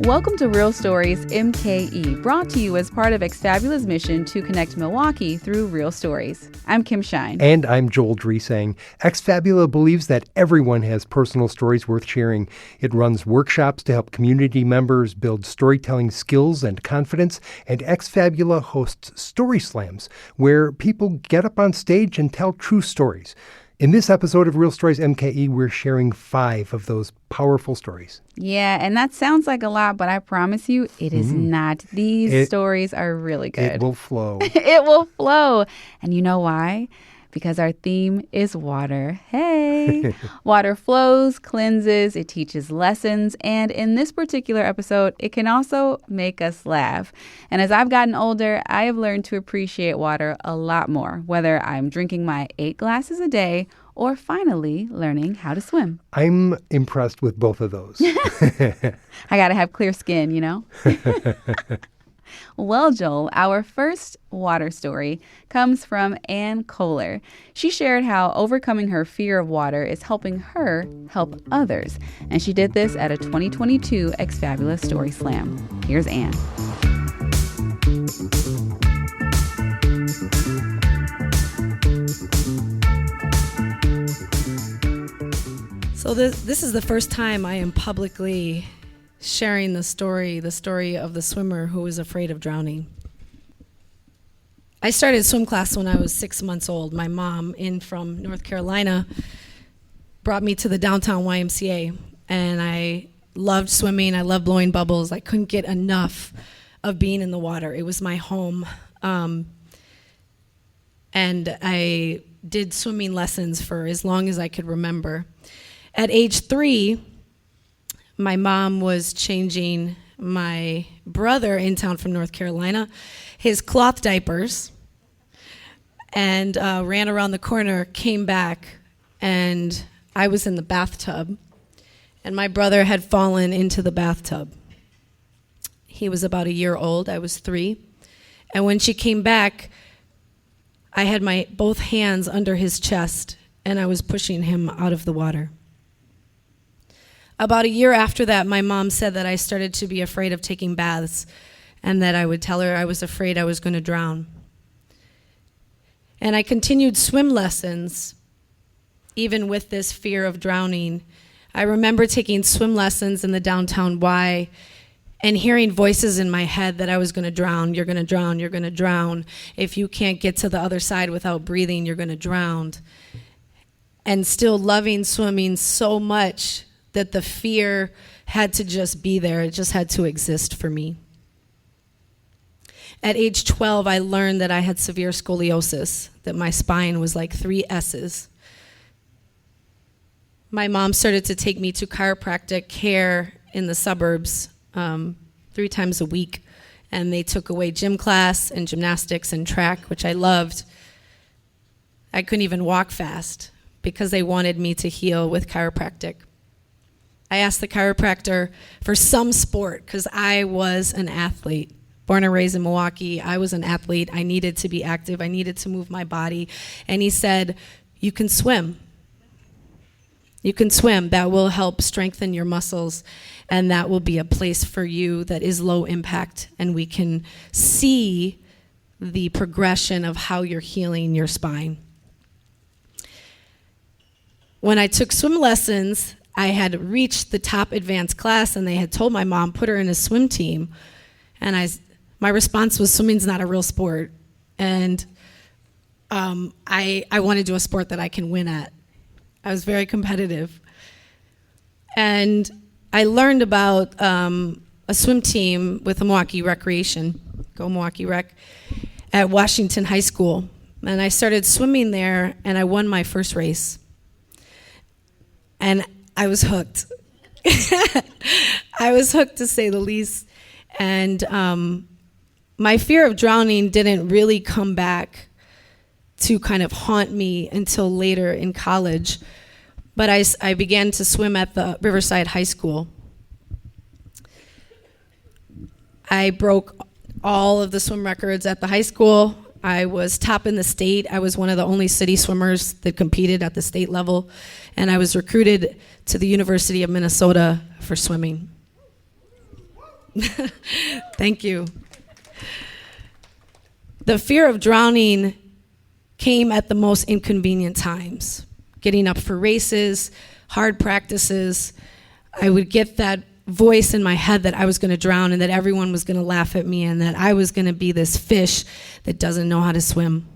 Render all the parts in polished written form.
Welcome to Real Stories MKE, brought to you as part of Exfabula's mission to connect Milwaukee through real stories. I'm Kim Shine. And I'm Joel Dresang. Exfabula believes that everyone has personal stories worth sharing. It runs workshops to help community members build storytelling skills and confidence, and Exfabula hosts story slams, where people get up on stage and tell true stories. In this episode of Real Stories MKE, we're sharing 5 of those powerful stories. Yeah, and that sounds like a lot, but I promise you, it is not. These stories are really good. It will flow. It will flow. And you know why? Because our theme is water. Hey! Water flows, cleanses, it teaches lessons, and in this particular episode, it can also make us laugh. And as I've gotten older, I have learned to appreciate water a lot more, whether I'm drinking my 8 glasses a day or finally learning how to swim. I'm impressed with both of those. I gotta have clear skin, you know? Well, Joel, our first water story comes from Anne Koller. She shared how overcoming her fear of water is helping her help others. And she did this at a 2022 Exfabula Story Slam. Here's Anne. So this is the first time I am publicly sharing the story of the swimmer who was afraid of drowning. I started swim class when I was 6 months old. My mom, in from North Carolina, brought me to the downtown YMCA, and I loved swimming. I loved blowing bubbles. I couldn't get enough of being in the water. It was my home. And I did swimming lessons for as long as I could remember. At age 3, my mom was changing my brother in town from North Carolina his cloth diapers, and ran around the corner, came back, and I was in the bathtub, and my brother had fallen into the bathtub. He was about a year old, I was 3, and when she came back, I had my both hands under his chest, and I was pushing him out of the water. About a year after that, my mom said that I started to be afraid of taking baths and that I would tell her I was afraid I was going to drown. And I continued swim lessons, even with this fear of drowning. I remember taking swim lessons in the downtown Y and hearing voices in my head that I was going to drown. You're going to drown. You're going to drown. If you can't get to the other side without breathing, you're going to drown. And still loving swimming so much that the fear had to just be there. It just had to exist for me. At age 12, I learned that I had severe scoliosis, that my spine was like 3 S's. My mom started to take me to chiropractic care in the suburbs 3 times a week, and they took away gym class and gymnastics and track, which I loved. I couldn't even walk fast because they wanted me to heal with chiropractic. I asked the chiropractor for some sport because I was an athlete. Born and raised in Milwaukee, I was an athlete. I needed to be active. I needed to move my body. And he said, you can swim. You can swim. That will help strengthen your muscles, and that will be a place for you that is low impact, and we can see the progression of how you're healing your spine. When I took swim lessons, I had reached the top advanced class, and they had told my mom, put her in a swim team. And my response was, swimming's not a real sport. And I want to do a sport that I can win at. I was very competitive. And I learned about a swim team with the Milwaukee Recreation, go Milwaukee Rec, at Washington High School. And I started swimming there, and I won my first race. And I was hooked. I was hooked, to say the least. And my fear of drowning didn't really come back to kind of haunt me until later in college. But I began to swim at the Riverside High School. I broke all of the swim records at the high school. I was top in the state. I was one of the only city swimmers that competed at the state level. And I was recruited to the University of Minnesota for swimming. Thank you. The fear of drowning came at the most inconvenient times. Getting up for races, hard practices. I would get that voice in my head that I was going to drown and that everyone was going to laugh at me and that I was going to be this fish that doesn't know how to swim.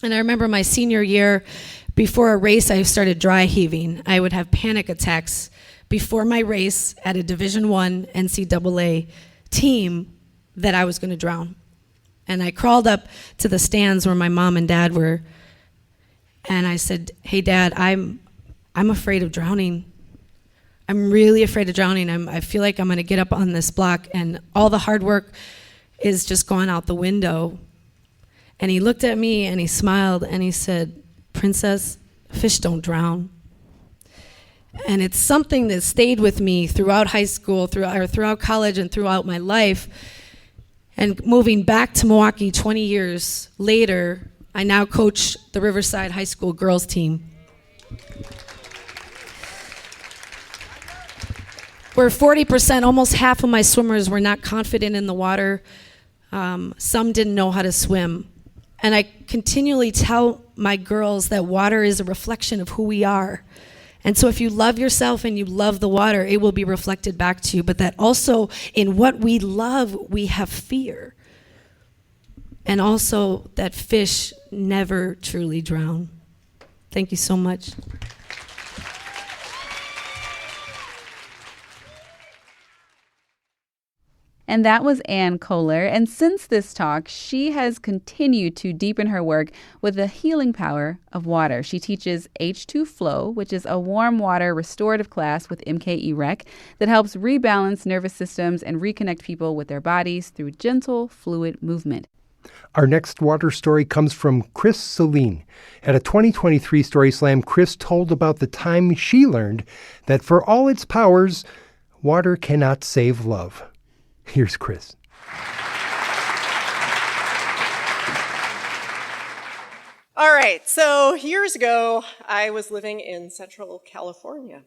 And I remember my senior year, before a race, I started dry heaving. I would have panic attacks before my race at a Division I NCAA team that I was going to drown. And I crawled up to the stands where my mom and dad were, and I said, "Hey, Dad, I'm afraid of drowning. I'm really afraid of drowning. I feel like I'm going to get up on this block, and all the hard work is just gone out the window." And he looked at me, and he smiled, and he said, "Princess, fish don't drown." And it's something that stayed with me throughout high school, throughout college, and throughout my life. And moving back to Milwaukee 20 years later, I now coach the Riverside High School girls team. Where 40%, almost half of my swimmers were not confident in the water. Some didn't know how to swim. And I continually tell my girls that water is a reflection of who we are. And so if you love yourself and you love the water, it will be reflected back to you. But that also in what we love, we have fear. And also that fish never truly drown. Thank you so much. And that was Anne Koller. And since this talk, she has continued to deepen her work with the healing power of water. She teaches H2 Flow, which is a warm water restorative class with MKE Rec that helps rebalance nervous systems and reconnect people with their bodies through gentle, fluid movement. Our next water story comes from Chris Selin. At a 2023 Story Slam, Chris told about the time she learned that for all its powers, water cannot save love. Here's Chris. All right, so years ago, I was living in Central California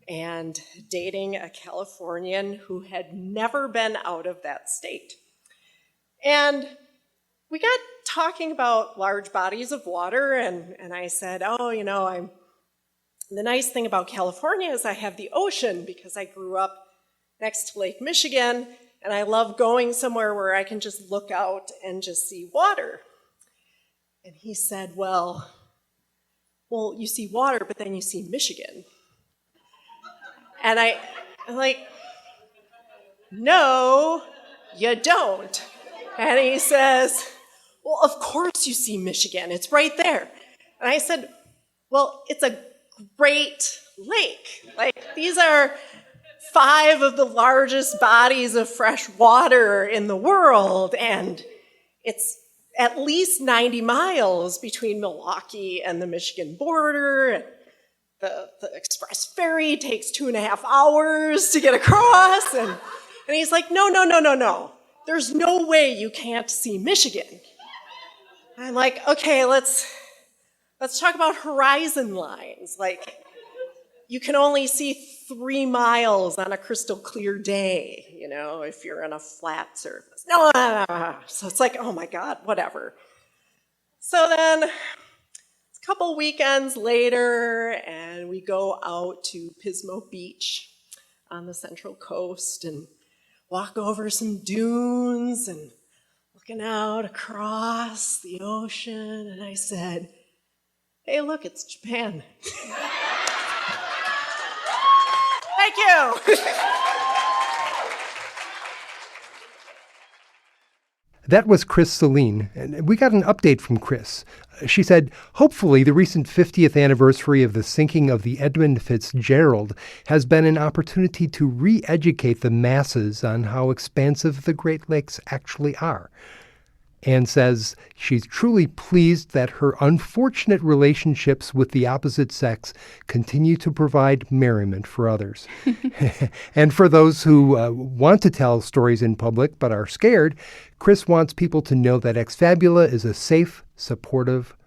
and dating a Californian who had never been out of that state. And we got talking about large bodies of water, and I said, the nice thing about California is I have the ocean because I grew up next to Lake Michigan, and I love going somewhere where I can just look out and just see water. And he said, well, you see water, but then you see Michigan. And I'm like, no, you don't. And he says, well, of course you see Michigan. It's right there. And I said, well, it's a Great Lake. Like, these are 5 of the largest bodies of fresh water in the world, and it's at least 90 miles between Milwaukee and the Michigan border. And the express ferry takes 2.5 hours to get across. And he's like, no. There's no way you can't see Michigan. I'm like, okay, let's talk about horizon lines. Like, you can only see 3 miles on a crystal clear day, if you're on a flat surface. No. So it's like, oh my God, whatever. So then, a couple weekends later, and we go out to Pismo Beach on the Central Coast and walk over some dunes and looking out across the ocean. And I said, hey, look, it's Japan. Thank you. That was Chris Selin, and we got an update from Chris. She said, hopefully the recent 50th anniversary of the sinking of the Edmund Fitzgerald has been an opportunity to re-educate the masses on how expansive the Great Lakes actually are. Anne says she's truly pleased that her unfortunate relationships with the opposite sex continue to provide merriment for others. And for those who want to tell stories in public but are scared, Chris wants people to know that Ex Fabula is a safe, supportive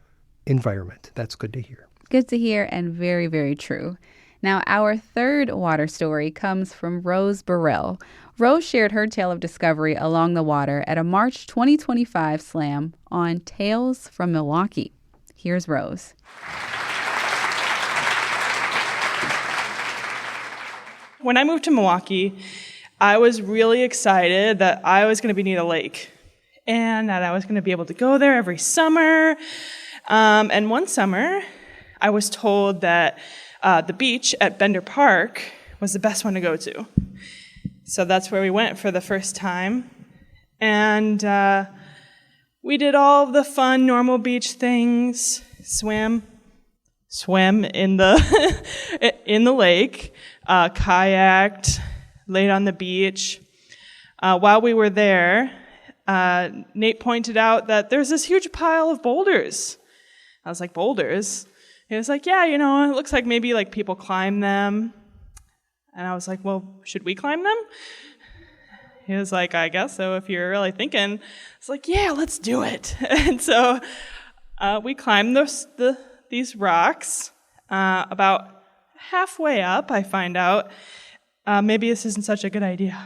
environment. That's good to hear. Good to hear and very, very true. Now, our third water story comes from Rose Burrell. Rose shared her tale of discovery along the water at a March 2025 slam on Tales from Milwaukee. Here's Rose. When I moved to Milwaukee, I was really excited that I was going to be near the lake and that I was going to be able to go there every summer. And one summer, I was told that the beach at Bender Park was the best one to go to. So that's where we went for the first time. And we did all the fun, normal beach things, swim in the in the lake, kayaked, laid on the beach. While we were there, Nate pointed out that there's this huge pile of boulders. I was like, boulders? He was like, yeah, it looks like maybe like people climb them. And I was like, well, should we climb them? He was like, I guess so, if you're really thinking. I was like, yeah, let's do it. And so we climbed these rocks. About halfway up, I find out, maybe this isn't such a good idea.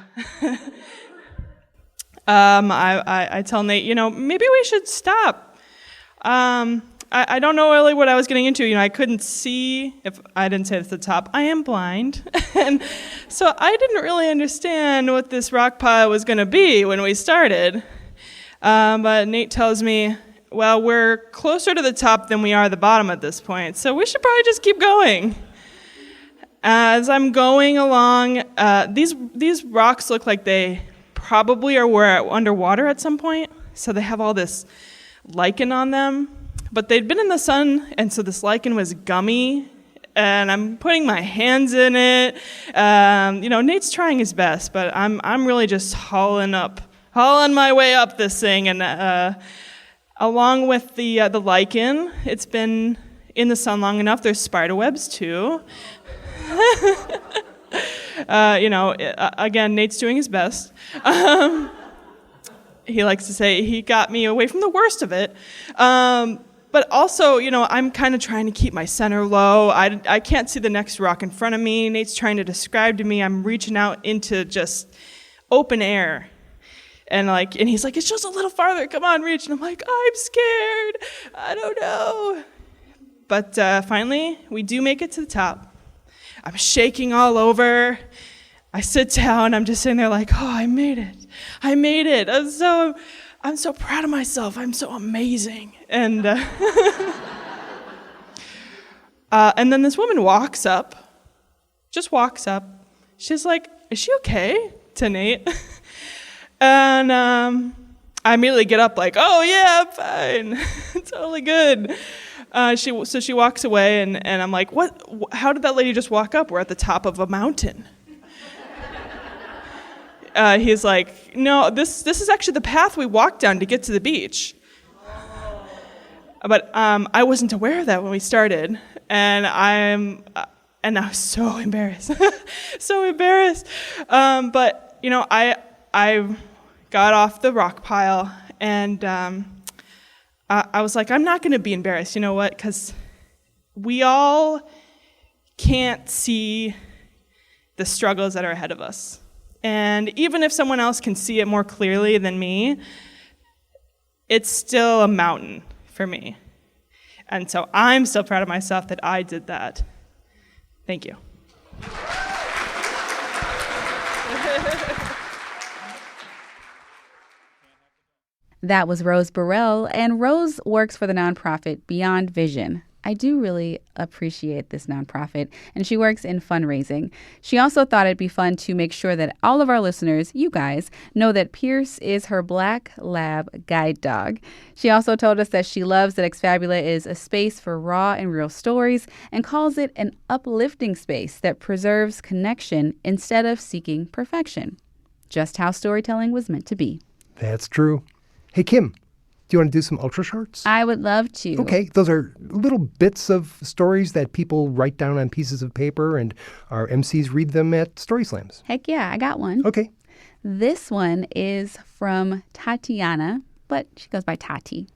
I tell Nate, maybe we should stop. I don't know really what I was getting into. I couldn't see, if I didn't say it at the top, I am blind. And so I didn't really understand what this rock pile was going to be when we started. But Nate tells me, well, we're closer to the top than we are the bottom at this point, so we should probably just keep going. As I'm going along, these rocks look like they probably were underwater at some point, so they have all this lichen on them. But they'd been in the sun, and so this lichen was gummy, and I'm putting my hands in it. Nate's trying his best, but I'm really just hauling my way up this thing, and along with the lichen, it's been in the sun long enough. There's spider webs too. Again, Nate's doing his best. He likes to say he got me away from the worst of it. But also, I'm kind of trying to keep my center low. I can't see the next rock in front of me. Nate's trying to describe to me. I'm reaching out into just open air. And he's like, it's just a little farther. Come on, reach. And I'm like, I'm scared. I don't know. But finally, we do make it to the top. I'm shaking all over. I sit down. I'm just sitting there like, oh, I made it. I made it. I'm so proud of myself. I'm so amazing. And and then this woman walks up. She's like, is she okay? To Nate. And I immediately get up like, oh yeah, I'm fine. Totally good. She walks away, and I'm like, what? How did that lady just walk up? We're at the top of a mountain. He's like, no, this is actually the path we walked down to get to the beach. But I wasn't aware of that when we started, and I was so embarrassed, so embarrassed. But I got off the rock pile, and I was like, I'm not going to be embarrassed. You know what? Because we all can't see the struggles that are ahead of us. And even if someone else can see it more clearly than me, it's still a mountain for me. And so I'm still proud of myself that I did that. Thank you. That was Rose Burrell, and Rose works for the nonprofit Beyond Vision. I do really appreciate this nonprofit, and she works in fundraising. She also thought it'd be fun to make sure that all of our listeners, you guys, know that Pierce is her black lab guide dog. She also told us that she loves that Exfabula is a space for raw and real stories and calls it an uplifting space that preserves connection instead of seeking perfection. Just how storytelling was meant to be. That's true. Hey, Kim. Do you want to do some ultra shorts? I would love to. Okay. Those are little bits of stories that people write down on pieces of paper, and our MCs read them at Story Slams. Heck yeah, I got one. Okay. This one is from Tatiana, but she goes by Tati.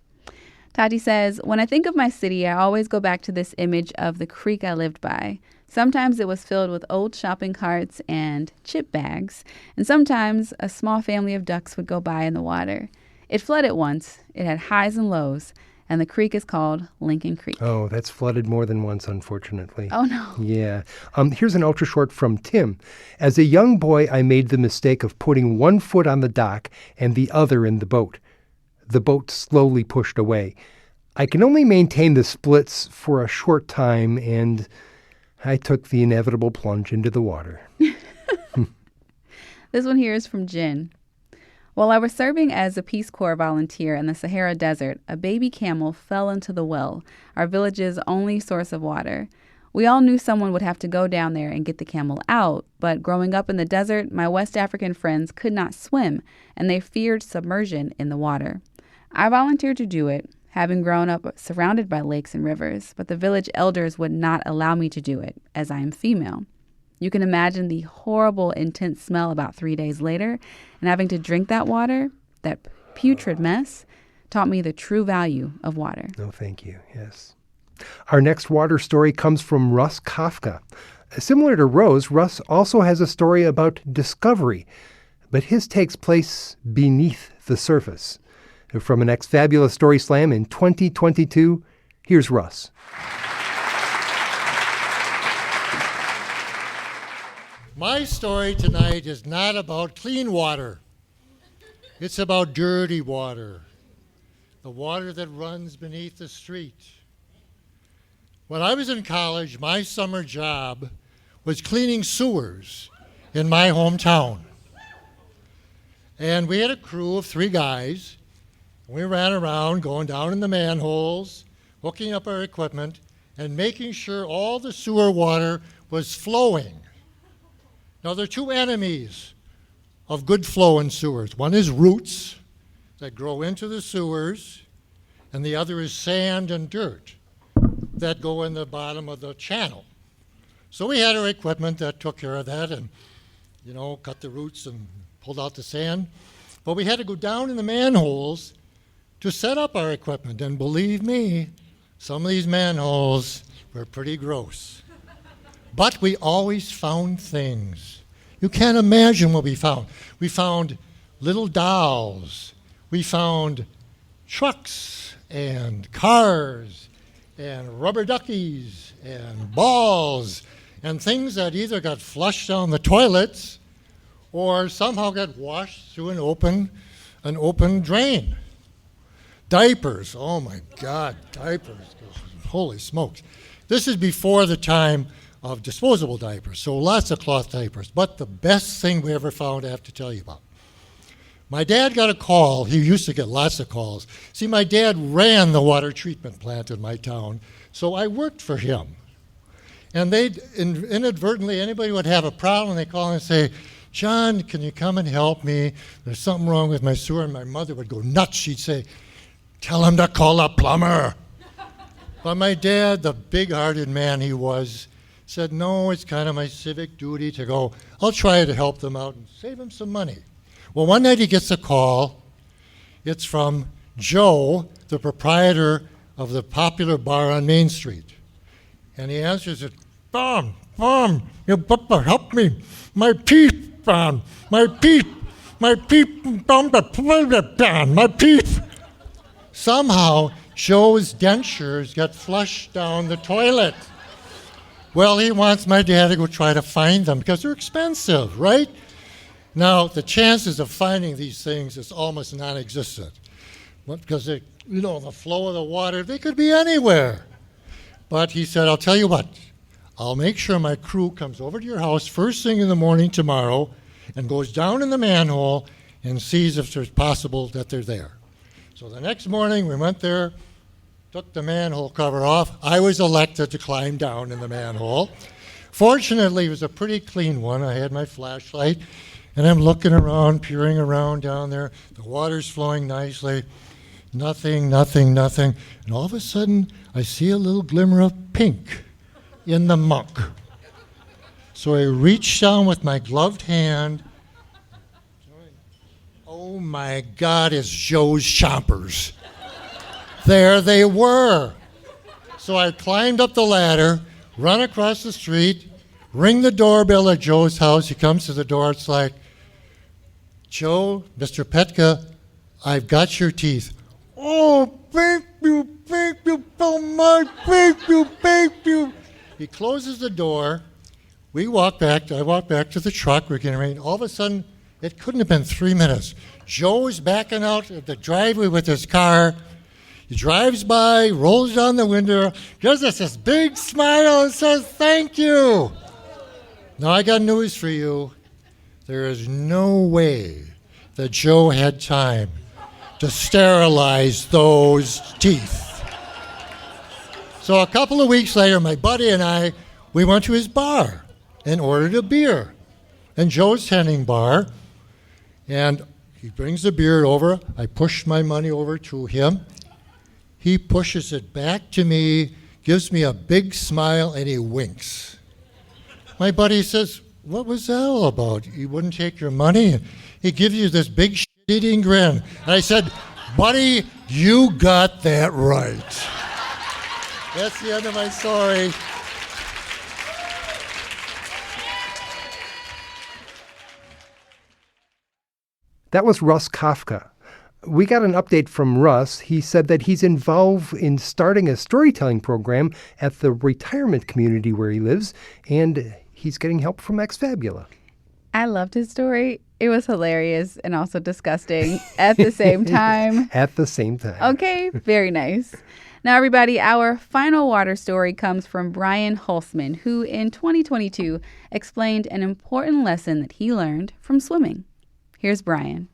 Tati says, when I think of my city, I always go back to this image of the creek I lived by. Sometimes it was filled with old shopping carts and chip bags, and sometimes a small family of ducks would go by in the water. It flooded once, it had highs and lows, and the creek is called Lincoln Creek. Oh, that's flooded more than once, unfortunately. Oh, no. Yeah. Here's an ultra short from Tim. As a young boy, I made the mistake of putting one foot on the dock and the other in the boat. The boat slowly pushed away. I can only maintain the splits for a short time, and I took the inevitable plunge into the water. This one here is from Jen. While I was serving as a Peace Corps volunteer in the Sahara Desert, a baby camel fell into the well, our village's only source of water. We all knew someone would have to go down there and get the camel out, but growing up in the desert, my West African friends could not swim, and they feared submersion in the water. I volunteered to do it, having grown up surrounded by lakes and rivers, but the village elders would not allow me to do it, as I am female. You can imagine the horrible, intense smell about 3 days later, and having to drink that water, that putrid mess, taught me the true value of water. No, thank you. Yes. Our next water story comes from Russ Kafka. Similar to Rose, Russ also has a story about discovery, but his takes place beneath the surface. From an ex-Fabulous Story Slam in 2022, here's Russ. My story tonight is not about clean water. It's about dirty water, the water that runs beneath the street. When I was in college, my summer job was cleaning sewers in my hometown. And we had a crew of 3 guys. We ran around going down in the manholes, hooking up our equipment, and making sure all the sewer water was flowing. Now, there are 2 enemies of good flow in sewers. One is roots that grow into the sewers, and the other is sand and dirt that go in the bottom of the channel. So we had our equipment that took care of that and, cut the roots and pulled out the sand. But we had to go down in the manholes to set up our equipment. And believe me, some of these manholes were pretty gross. But we always found things. You can't imagine what we found. We found little dolls. We found trucks and cars and rubber duckies and balls and things that either got flushed down the toilets or somehow got washed through an open drain. Diapers. Oh my God, diapers. Holy smokes. This is before the time of disposable diapers, so lots of cloth diapers. But the best thing we ever found, I have to tell you about. My dad got a call. He used to get lots of calls. See, my dad ran the water treatment plant in my town, so I worked for him. And they'd inadvertently, anybody would have a problem, they call and say, John, can you come and help me? There's something wrong with my sewer. And my mother would go nuts. She'd say, tell him to call a plumber. But my dad, the big-hearted man he was, said, no, it's kind of my civic duty to go. I'll try to help them out and save them some money. Well, one night he gets a call. It's from Joe, the proprietor of the popular bar on Main Street. And he answers it, Mom, you better help me. My peep, my peep, my peep. Somehow, Joe's dentures got flushed down the toilet. Well, he wants my dad to go try to find them because they're expensive, right? Now, the chances of finding these things is almost non-existent. Because, the flow of the water, they could be anywhere. But he said, I'll tell you what, I'll make sure my crew comes over to your house first thing in the morning tomorrow and goes down in the manhole and sees if it's possible that they're there. So the next morning, we went there, took the manhole cover off. I was elected to climb down in the manhole. Fortunately, it was a pretty clean one. I had my flashlight, and I'm looking around, peering around down there. The water's flowing nicely. Nothing. And all of a sudden, I see a little glimmer of pink in the muck. So I reached down with my gloved hand. Oh my God, it's Joe's chompers. there they were. So I climbed up the ladder, run across the street, ring the doorbell at Joe's house. He comes to the door. It's like, Joe, Mr. Petka, I've got your teeth. Oh, thank you so much, thank you. He closes the door. I walk back to the truck. We're getting ready. All of a sudden, it couldn't have been 3 minutes. Joe's backing out of the driveway with his car. He drives by, rolls down the window, gives us this big smile and says, thank you. Now, I got news for you. There is no way that Joe had time to sterilize those teeth. So a couple of weeks later, my buddy and I, we went to his bar and ordered a beer. And Joe's tending bar, and he brings the beer over. I push my money over to him. He pushes it back to me, gives me a big smile, and he winks. My buddy says, what was that all about? He wouldn't take your money? He gives you this big shit-eating grin. And I said, buddy, you got that right. That's the end of my story. That was Russ Kafka. We got an update from Russ. He said that he's involved in starting a storytelling program at the retirement community where he lives, and he's getting help from Exfabula. I loved his story. It was hilarious and also disgusting at the same time. At the same time. Okay, very nice. Now, everybody, our final water story comes from Brian Hulseman, who in 2022 explained an important lesson that he learned from swimming. Here's Brian.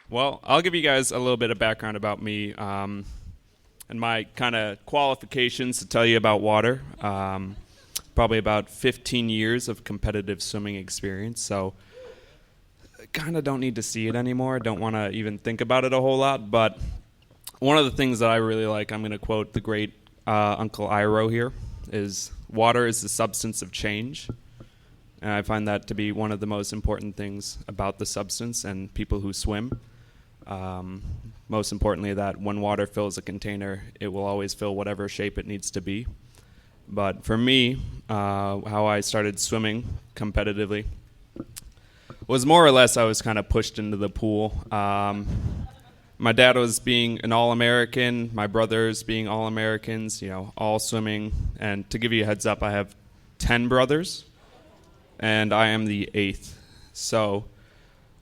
Well, I'll give you guys a little bit of background about me and my kind of qualifications to tell you about water. Probably about 15 years of competitive swimming experience, so I kind of don't need to see it anymore. Don't want to even think about it a whole lot, but one of the things that I really like, I'm going to quote the great Uncle Iroh here, is water is the substance of change. And I find that to be one of the most important things about the substance and people who swim. Most importantly, that when water fills a container, it will always fill whatever shape it needs to be. But for me, how I started swimming competitively was more or less I was kind of pushed into the pool. My dad was being an All-American, my brothers being All-Americans, all swimming. And to give you a heads up, I have 10 brothers, and I am the 8th. So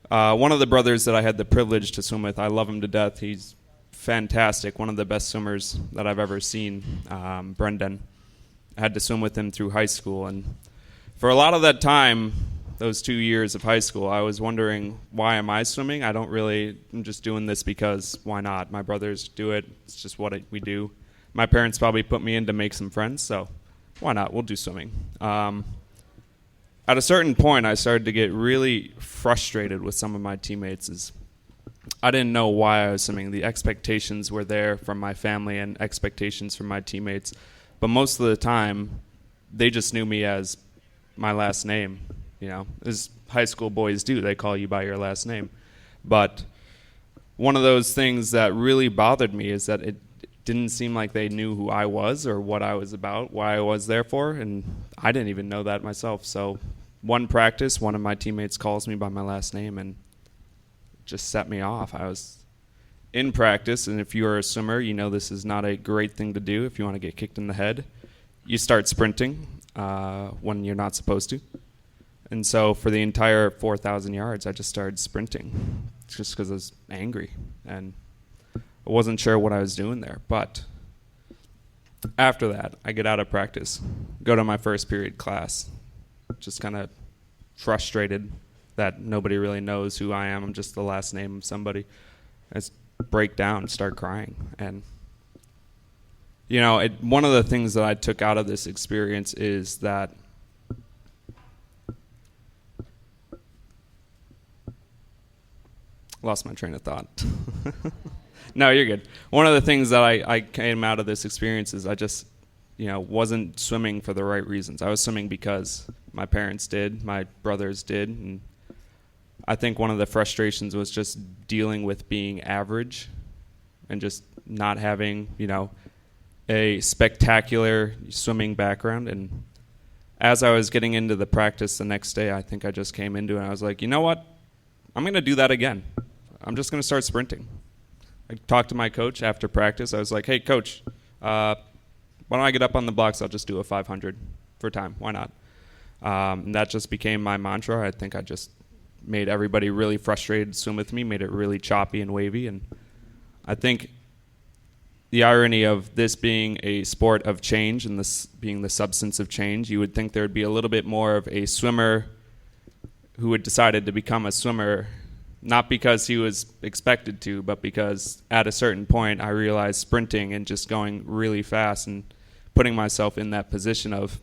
one of the brothers that I had the privilege to swim with, I love him to death. He's fantastic, one of the best swimmers that I've ever seen, Brendan. I had to swim with him through high school, and for a lot of that time, those 2 years of high school, I was wondering, why am I swimming? I'm just doing this because why not? My brothers do it. It's just what we do. My parents probably put me in to make some friends, so why not? We'll do swimming. At a certain point, I started to get really frustrated with some of my teammates. I didn't know why I was swimming. The expectations were there from my family and expectations from my teammates. But most of the time, they just knew me as my last name. As high school boys do, they call you by your last name. But one of those things that really bothered me is that it didn't seem like they knew who I was or what I was about, why I was there for, and I didn't even know that myself. So one practice, one of my teammates calls me by my last name and just set me off. I was in practice, and if you're a swimmer, you know this is not a great thing to do if you want to get kicked in the head. You start sprinting when you're not supposed to. And so for the entire 4,000 yards, I just started sprinting just because I was angry. And I wasn't sure what I was doing there. But after that, I get out of practice, go to my first period class, just kind of frustrated that nobody really knows who I am. I'm just the last name of somebody. I just break down and start crying. And, one of the things that I took out of this experience is that lost my train of thought. No, you're good. One of the things that I came out of this experience is I just, wasn't swimming for the right reasons. I was swimming because my parents did, my brothers did, and I think one of the frustrations was just dealing with being average and just not having, a spectacular swimming background. And as I was getting into the practice the next day, I think I just came into it and I was like, you know what? I'm going to do that again. I'm just going to start sprinting. I talked to my coach after practice. I was like, hey, coach, why don't I get up on the blocks? I'll just do a 500 for time. Why not? And that just became my mantra. I think I just made everybody really frustrated to swim with me, made it really choppy and wavy. And I think the irony of this being a sport of change and this being the substance of change, you would think there would be a little bit more of a swimmer who had decided to become a swimmer, not because he was expected to, but because at a certain point I realized sprinting and just going really fast and putting myself in that position of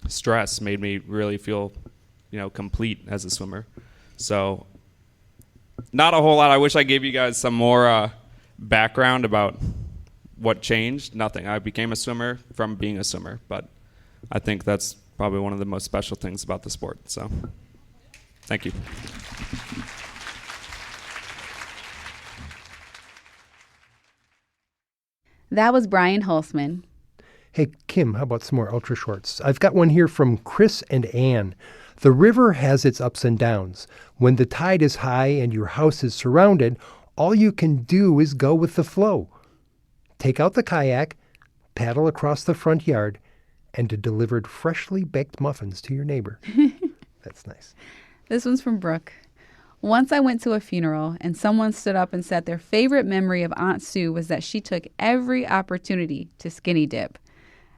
stress made me really feel, complete as a swimmer. So not a whole lot. I wish I gave you guys some more background about what changed. Nothing. I became a swimmer from being a swimmer, but I think that's probably one of the most special things about the sport. So thank you. That was Brian Hulseman. Hey, Kim, how about some more ultra shorts? I've got one here from Chris and Anne. The river has its ups and downs. When the tide is high and your house is surrounded, all you can do is go with the flow. Take out the kayak, paddle across the front yard, and delivered freshly baked muffins to your neighbor. That's nice. This one's from Brooke. Once I went to a funeral and someone stood up and said their favorite memory of Aunt Sue was that she took every opportunity to skinny dip.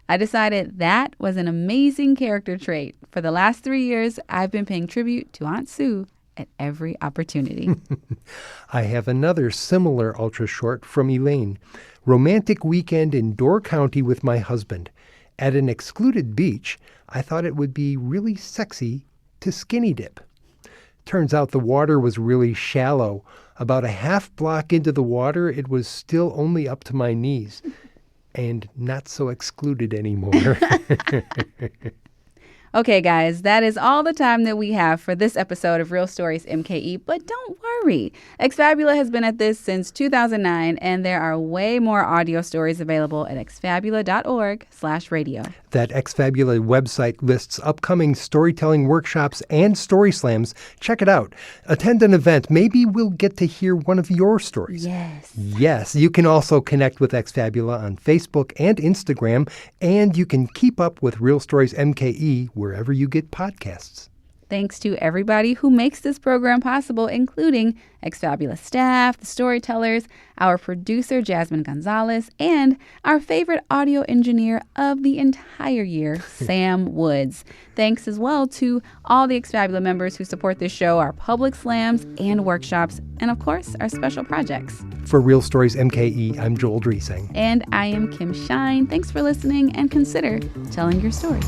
I decided that was an amazing character trait. For the last 3 years, I've been paying tribute to Aunt Sue at every opportunity. I have another similar ultra short from Elaine. Romantic weekend in Door County with my husband. At an excluded beach, I thought it would be really sexy to skinny dip. Turns out the water was really shallow. About a half block into the water, it was still only up to my knees. And not so excluded anymore. Okay, guys, that is all the time that we have for this episode of Real Stories MKE. But don't worry. Exfabula has been at this since 2009, and there are way more audio stories available at exfabula.org/radio. That Exfabula website lists upcoming storytelling workshops and story slams. Check it out. Attend an event. Maybe we'll get to hear one of your stories. Yes. You can also connect with Exfabula on Facebook and Instagram, and you can keep up with Real Stories MKE wherever you get podcasts. Thanks to everybody who makes this program possible, including Exfabula staff, the storytellers, our producer, Jasmine Gonzalez, and our favorite audio engineer of the entire year, Sam Woods. Thanks as well to all the Exfabula members who support this show, our public slams and workshops, and of course, our special projects. For Real Stories MKE, I'm Joel Dresang. And I am Kim Shine. Thanks for listening, and consider telling your story.